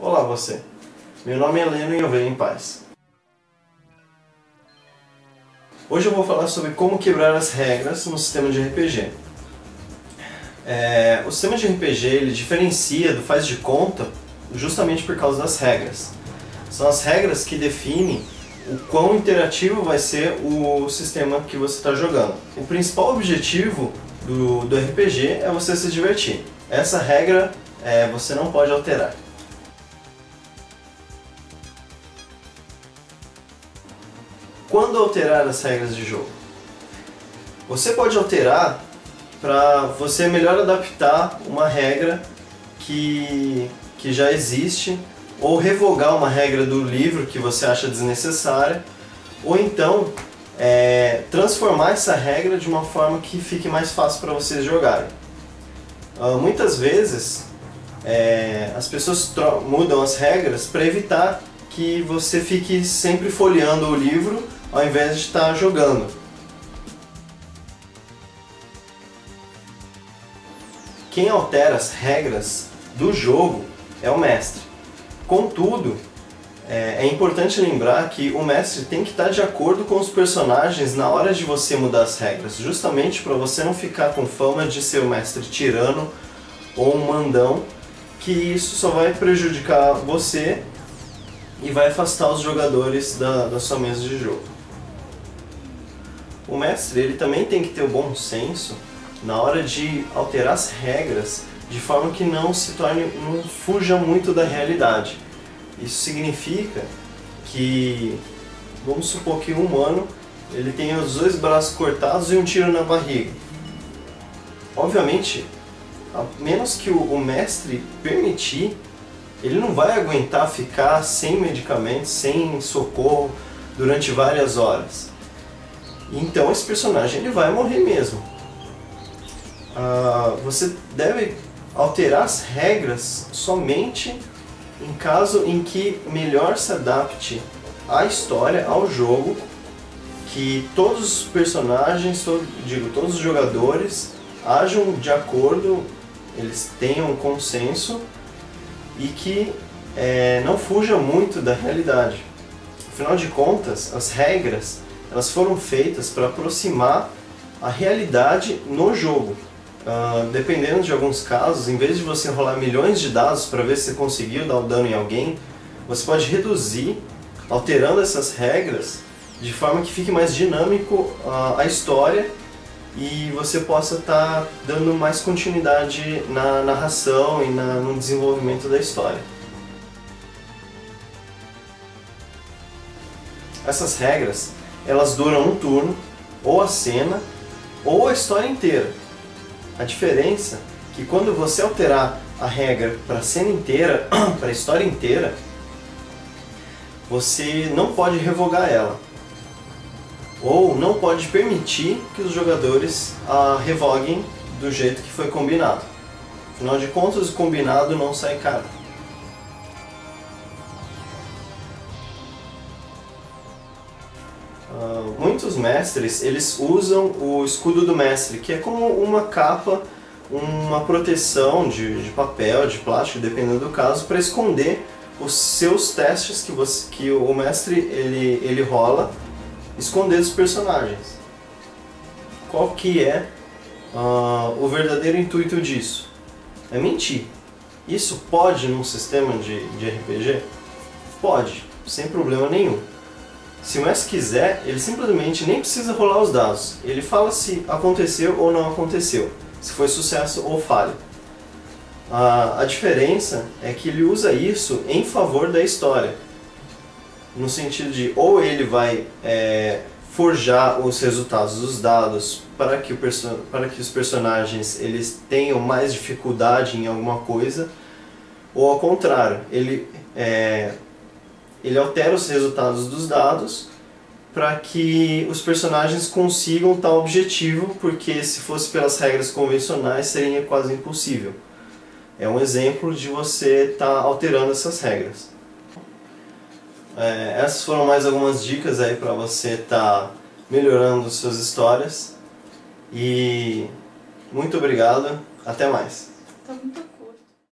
Olá você, meu nome é Heleno e eu venho em paz. Hoje eu vou falar sobre como quebrar as regras no sistema de RPG. O sistema de RPG ele diferencia do faz de conta justamente por causa das regras. São as regras que definem o quão interativo vai ser o sistema que você está jogando. O principal objetivo do RPG é você se divertir. Essa regra você não pode alterar. Quando alterar as regras de jogo? Você pode alterar para você melhor adaptar uma regra que já existe, ou revogar uma regra do livro que você acha desnecessária, ou então transformar essa regra de uma forma que fique mais fácil para vocês jogarem. Muitas vezes as pessoas mudam as regras para evitar que você fique sempre folheando o livro ao invés de estar jogando. Quem altera as regras do jogo é o mestre. Contudo, é importante lembrar que o mestre tem que estar de acordo com os personagens na hora de você mudar as regras, justamente para você não ficar com fama de ser o mestre tirano ou um mandão, que isso só vai prejudicar você e vai afastar os jogadores da sua mesa de jogo. O mestre ele também tem que ter o bom senso na hora de alterar as regras de forma que não fuja muito da realidade. Isso significa que, vamos supor que um humano ele tem os 2 braços cortados e um tiro na barriga. Obviamente, a menos que o mestre permitir, ele não vai aguentar ficar sem medicamentos, sem socorro durante várias horas. Então esse personagem ele vai morrer mesmo. Você deve alterar as regras somente em caso em que melhor se adapte à história, ao jogo, que todos os personagens, todos os jogadores ajam de acordo, eles tenham um consenso e que não fuja muito da realidade. Afinal de contas, as regras elas foram feitas para aproximar a realidade no jogo. Dependendo de alguns casos, em vez de você rolar milhões de dados para ver se você conseguiu dar o dano em alguém, você pode reduzir, alterando essas regras, de forma que fique mais dinâmico a história e você possa estar dando mais continuidade na narração e no desenvolvimento da história. Essas regras elas duram um turno, ou a cena, ou a história inteira. A diferença é que quando você alterar a regra para a cena inteira, para a história inteira, você não pode revogar ela. Ou não pode permitir que os jogadores revoguem do jeito que foi combinado. Afinal de contas, o combinado não sai caro. Muitos mestres eles usam o escudo do mestre, que é como uma capa, uma proteção de papel, de plástico, dependendo do caso, para esconder os seus testes que o mestre ele rola, esconder os personagens. Qual que é o verdadeiro intuito disso? É mentir. Isso pode num sistema de RPG? Pode, sem problema nenhum. Se o mestre quiser, ele simplesmente nem precisa rolar os dados. Ele fala se aconteceu ou não aconteceu, se foi sucesso ou falha. A diferença é que ele usa isso em favor da história. No sentido de, ou ele vai forjar os resultados dos dados para que os personagens eles tenham mais dificuldade em alguma coisa, ou ao contrário, ele altera os resultados dos dados para que os personagens consigam tal objetivo, porque se fosse pelas regras convencionais seria quase impossível. É um exemplo de você estar alterando essas regras. Essas foram mais algumas dicas aí para você estar melhorando suas histórias. E muito obrigado, até mais!